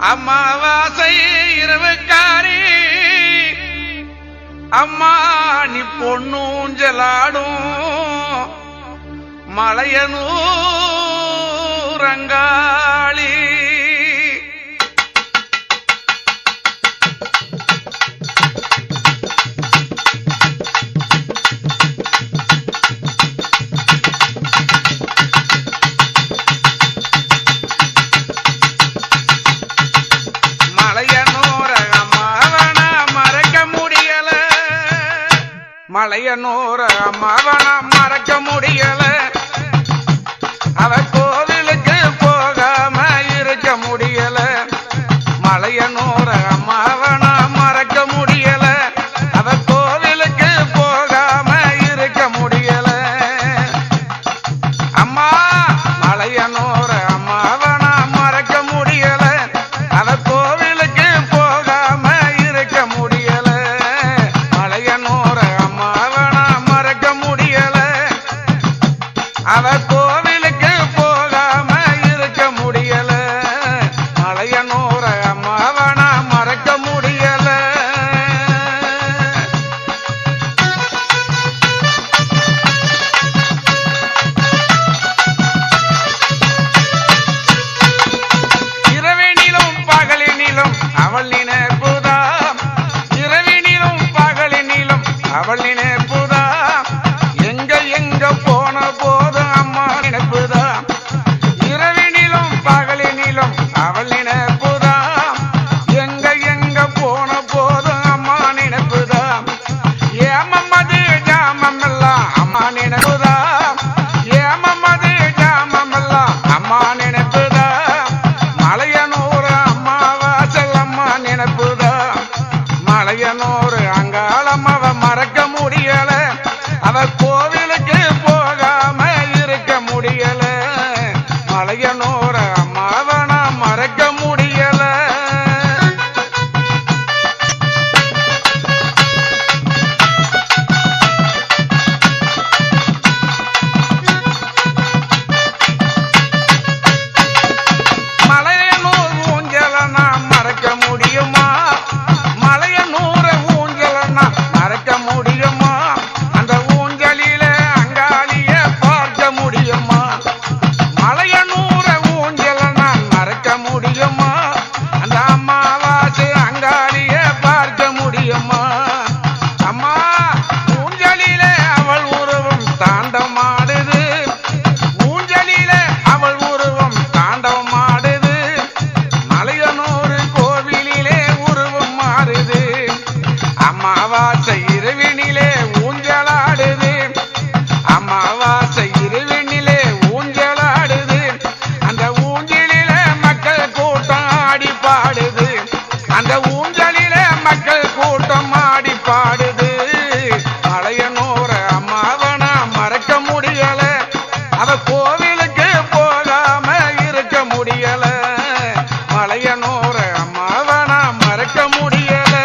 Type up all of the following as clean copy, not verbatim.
அம்மாவாசை இரவுக்காரி அம்மா நீ பொன்னூஞ்சலாடும் மலையனூரங்காளி மலையனூர அம்மாவன மறக்க முடியல அவ கோவிலுக்கு போகாம இருக்க முடியல மலையனூர அம்மாவன மறக்க முடியல அவ கோவிலுக்கு போகாம இருக்க முடியல அம்மா மலையனூர அம்மாவன மறக்க முடியல அவ கோவிலுக்கு போகாம இருக்க முடியல மலையனூர அவ கோவிலுக்கு போகாம இருக்க முடியல மலையனூர அம்மாவன மறக்க முடியல இரவினிலும் பகலினிலும் அவள் நினைப்புதான் இரவினிலும் பகலினிலும் அவள் நினைப்புதான் எங்க எங்க போன போதும் அம்மா நினைப்புதான் இரவினிலும் பகலினிலும் அவள் நினைப்புதான் எங்க எங்க போன போதும் அம்மா நினைப்புதான் ஏமம்மது ஜாமம் எல்லாம் அம்மா நினைப்புதான் ஏமம்மது ஜாமம் எல்லாம் அம்மா நினைப்புதான் மலையனூர அம்மாவாசல் அம்மா நினைப்புதான் மலையனூர் அங்காளம் அவ மறக்க முடியல அவ கோவிலுக்கு போகாம இருக்க முடியல மலையனூர அம்மாவன மறக்க முடியல மலையனூர் ஊஞ்சலனா மறக்க முடியுமா மலையனூர ஊஞ்சலனா மறக்க முடியுமா அந்த ஊஞ்சலில அங்காளிய பார்க்க முடியுமா மலையனூர ஊஞ்சலனா மறக்க முடியுமா அந்த அம்மாவாசை அங்காளிய பார்க்க முடியுமா அம்மா ஊஞ்சலில அவள் உருவம் தாண்டமாடுது ஊஞ்சலில அவள் உருவம் தாண்டமாடுது மலையனூர் கோவிலிலே உருவம் மாறுது அம்மாவாசை இரவினிலே ஊஞ்சலாடுது அம்மாவாசை இரவினிலே ஊஞ்சலாடுது அந்த ஊஞ்சலில மக்கள் கூட்டம் ஆடி பாடுது அந்த ஊஞ்சலில மக்கள் கூட்டம் ஆடி பாடுது மலையனூர அம்மாவன மறக்க முடியல அவ கோவிலுக்கு போகாம இருக்க முடியல மலையனூர அம்மாவன மறக்க முடியல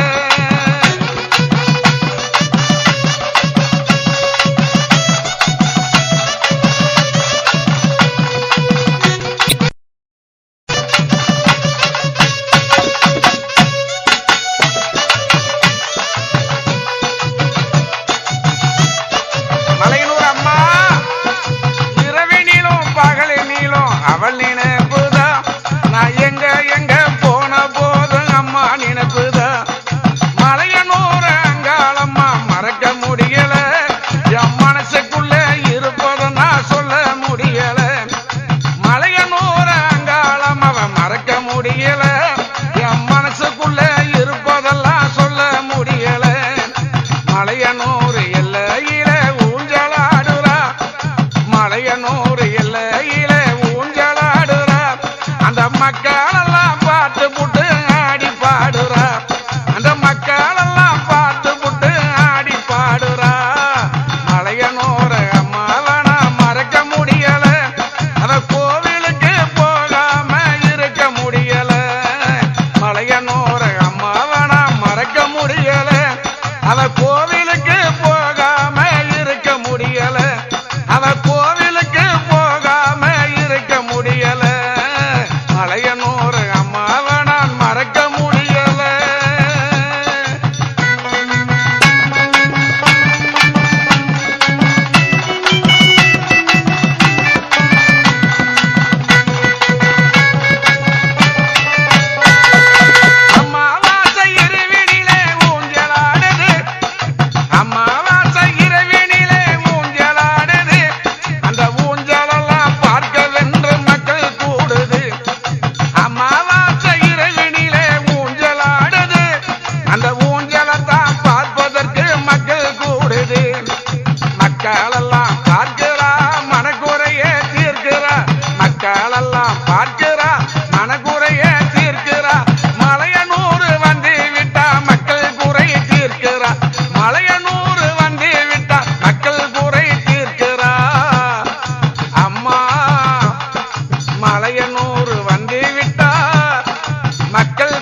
மக்கள்